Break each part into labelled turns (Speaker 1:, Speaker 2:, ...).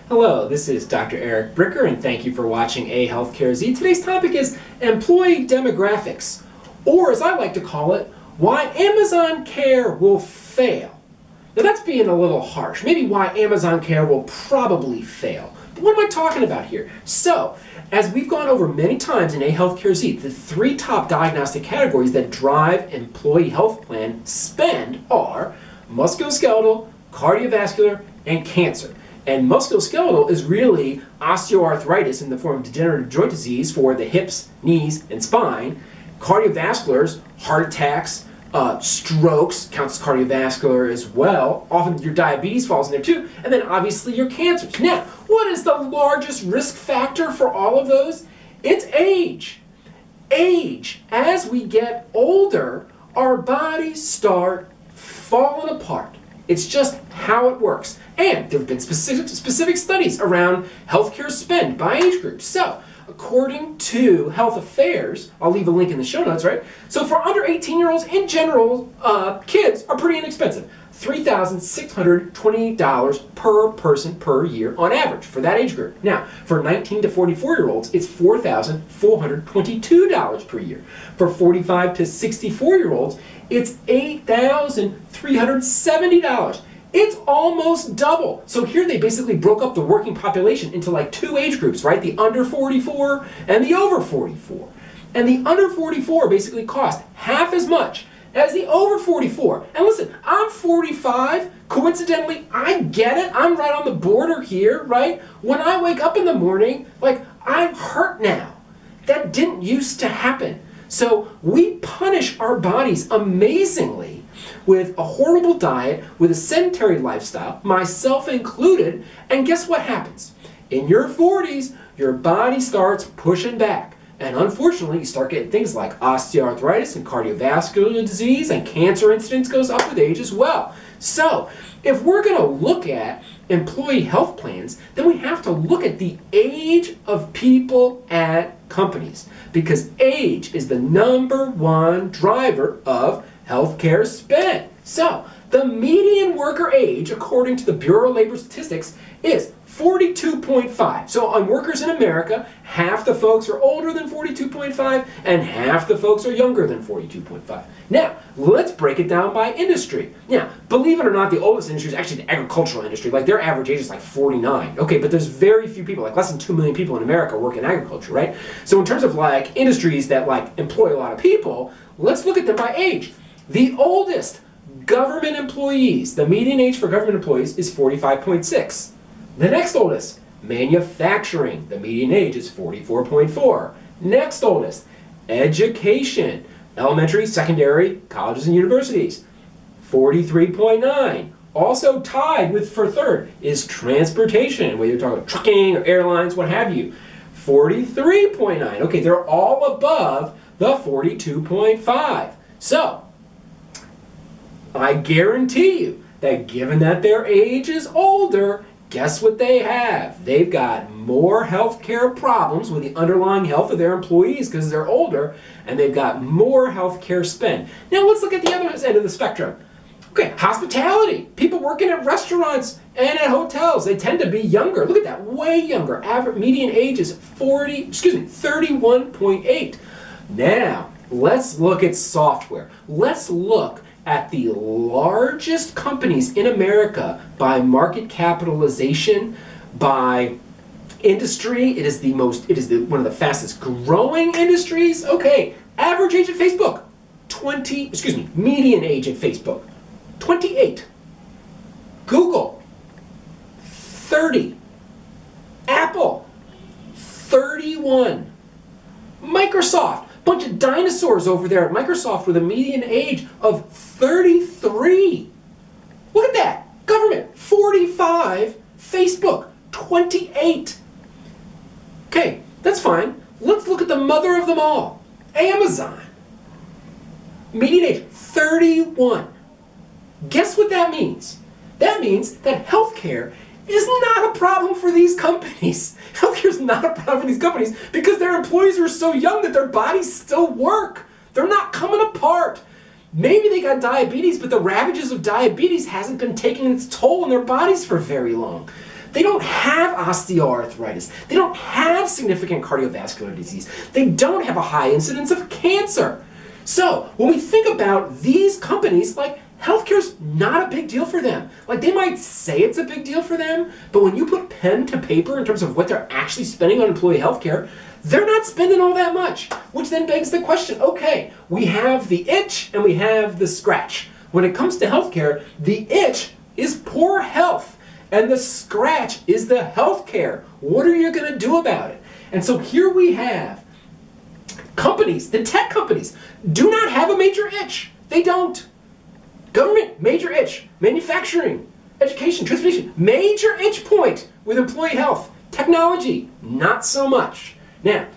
Speaker 1: Hello, this is Dr. Eric Bricker, and thank you for watching AHealthcareZ. Today's topic is employee demographics, or as I like to call it, why Amazon Care will fail. Now that's being a little harsh. Maybe why Amazon Care will probably fail. But what am I talking about here? So, as we've gone over many times in AHealthcareZ, the three top diagnostic categories that drive employee health plan spend are musculoskeletal, cardiovascular, and cancer. And musculoskeletal is really osteoarthritis in the form of degenerative joint disease for the hips, knees, and spine. Cardiovasculars, heart attacks, strokes, counts as cardiovascular as well. Often your diabetes falls in there too. And then obviously your cancers. Now, what is the largest risk factor for all of those? It's age. Age. As we get older, our bodies start falling apart. It's just how it works. And there have been specific studies around healthcare spend by age groups. So, according to Health Affairs, I'll leave a link in the show notes, right? So for under 18-year-olds, in general, kids are pretty inexpensive. $3,620 per person per year on average for that age group. Now, for 19 to 44-year-olds, it's $4,422 per year. For 45 to 64-year-olds, it's $8,370. It's almost double. So here they basically broke up the working population into like two age groups, right? The under 44 and the over 44. And the under 44 basically cost half as much as the over 44. And listen, I'm 45. Coincidentally, I get it. I'm right on the border here, right? When I wake up in the morning, like, I'm hurt now. That didn't used to happen. So we punish our bodies amazingly with a horrible diet, with a sedentary lifestyle, myself included, and guess what happens? In your 40s, your body starts pushing back. And unfortunately, you start getting things like osteoarthritis and cardiovascular disease, and cancer incidence goes up with age as well. So, if we're going to look at employee health plans, then we have to look at the age of people at companies, because age is the #1 driver of healthcare spend. So, the median worker age, according to the Bureau of Labor Statistics, is 42.5. So on workers in America, half the folks are older than 42.5 and half the folks are younger than 42.5. Now, let's break it down by industry. Now, believe it or not, the oldest industry is actually the agricultural industry. Like, their average age is like 49. Okay, but there's very few people, like less than 2 million people in America work in agriculture, right? So in terms of like industries that like employ a lot of people, let's look at them by age. The oldest government employees, the median age for government employees is 45.6. The next oldest, manufacturing, the median age is 44.4. Next oldest, education, elementary, secondary, colleges and universities, 43.9. Also tied with for third is transportation, whether you're talking trucking or airlines, what have you, 43.9. Okay, they're all above the 42.5. So, I guarantee you that given that their age is older, guess what they have? They've got more healthcare problems with the underlying health of their employees because they're older, and they've got more healthcare spend. Now let's look at the other end of the spectrum. Okay, hospitality. People working at restaurants and at hotels, they tend to be younger. Look at that, way younger. Average median age is 31.8. Now, let's look at software. Let's look at the largest companies in America by market capitalization, by industry. It is one of the fastest growing industries. Okay, average age at Facebook, median age at Facebook, 28. Google, 30. Apple, 31. Microsoft, bunch of dinosaurs over there at Microsoft with a median age of 33. Look at that. Government, 45. Facebook, 28. Okay, that's fine. Let's look at the mother of them all. Amazon. Median age, 31. Guess what that means? That means that healthcare is not a problem for these companies. Healthcare is not a problem for these companies because their employees are so young that their bodies still work. They're not coming apart. Maybe they got diabetes, but the ravages of diabetes hasn't been taking its toll on their bodies for very long. They don't have osteoarthritis. They don't have significant cardiovascular disease. They don't have a high incidence of cancer. So when we think about these companies, like, healthcare's not a big deal for them. Like, they might say it's a big deal for them, but when you put pen to paper in terms of what they're actually spending on employee healthcare, they're not spending all that much, which then begs the question, okay, we have the itch and we have the scratch. When it comes to healthcare, the itch is poor health and the scratch is the healthcare. What are you going to do about it? And so here we have companies, the tech companies, do not have a major itch. They don't. Government, major itch. Manufacturing, education, transportation, major itch point with employee health. Technology, not so much. Now,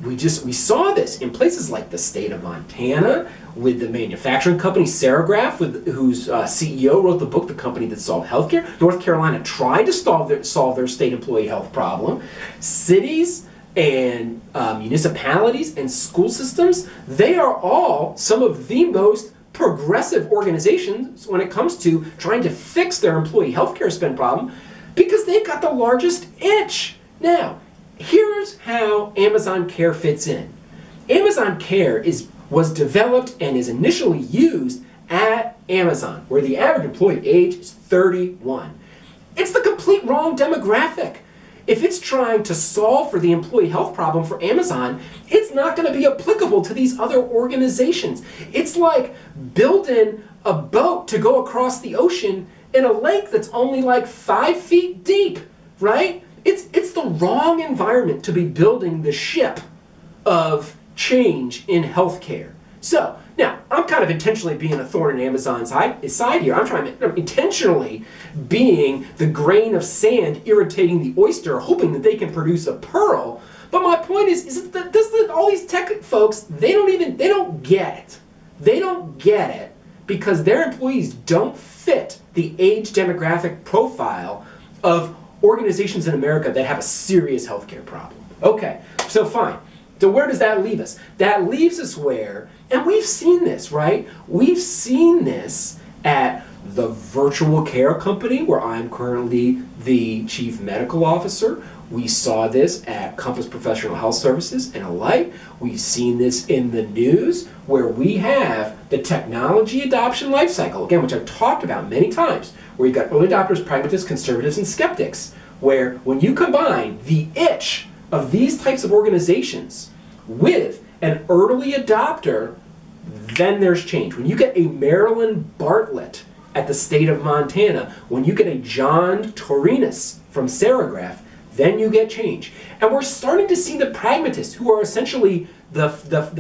Speaker 1: we saw this in places like the state of Montana with the manufacturing company Serigraph, whose CEO wrote the book, The Company That Solved Healthcare. North Carolina tried to solve their state employee health problem. Cities and municipalities and school systems, they are all some of the most progressive organizations when it comes to trying to fix their employee healthcare spend problem because they've got the largest itch. Now, here's how Amazon Care fits in. Amazon Care was developed and is initially used at Amazon, where the average employee age is 31. It's the complete wrong demographic. If it's trying to solve for the employee health problem for Amazon, it's not going to be applicable to these other organizations. It's like building a boat to go across the ocean in a lake that's only like 5 feet deep, right? It's the wrong environment to be building the ship of change in healthcare. So, now, I'm kind of intentionally being a thorn in Amazon's side here. I'm intentionally being the grain of sand irritating the oyster, hoping that they can produce a pearl. But my point is that all these tech folks, they don't get it. They don't get it because their employees don't fit the age demographic profile of organizations in America that have a serious healthcare problem. Okay, so fine. So where does that leave us? That leaves us where, and we've seen this, right? We've seen this at the virtual care company where I'm currently the chief medical officer. We saw this at Compass Professional Health Services and alike. We've seen this in the news where we have the technology adoption life cycle, again, which I've talked about many times, where you've got early adopters, pragmatists, conservatives, and skeptics, where when you combine the itch of these types of organizations with an early adopter, then there's change. When you get a Marilyn Bartlett at the state of Montana, when you get a John Torinis from Serigraph, then you get change. And we're starting to see the pragmatists who are essentially the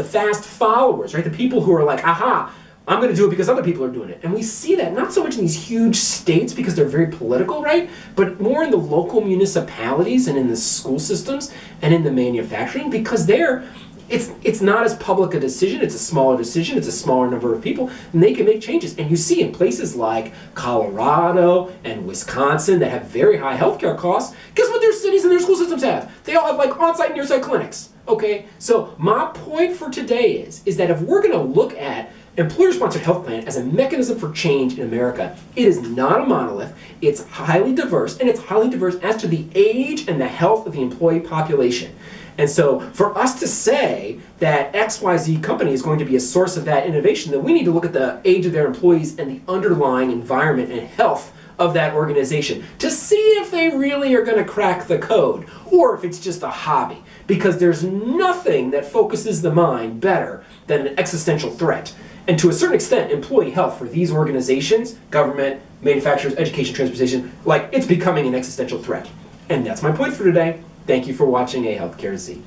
Speaker 1: fast followers, right? The people who are like, aha, I'm going to do it because other people are doing it. And we see that not so much in these huge states because they're very political, right? But more in the local municipalities and in the school systems and in the manufacturing because it's not as public a decision, it's a smaller decision, it's a smaller number of people, and they can make changes. And you see in places like Colorado and Wisconsin that have very high healthcare costs, guess what their cities and their school systems have? They all have like on-site and near-site clinics, okay? So my point for today is that if we're gonna look at employer-sponsored health plan as a mechanism for change in America, it is not a monolith, it's highly diverse, and it's highly diverse as to the age and the health of the employee population. And so for us to say that XYZ company is going to be a source of that innovation, then we need to look at the age of their employees and the underlying environment and health of that organization to see if they really are going to crack the code or if it's just a hobby. Because there's nothing that focuses the mind better than an existential threat. And to a certain extent, employee health for these organizations, government, manufacturers, education, transportation, like it's becoming an existential threat. And that's my point for today. Thank you for watching AHealthcareZ.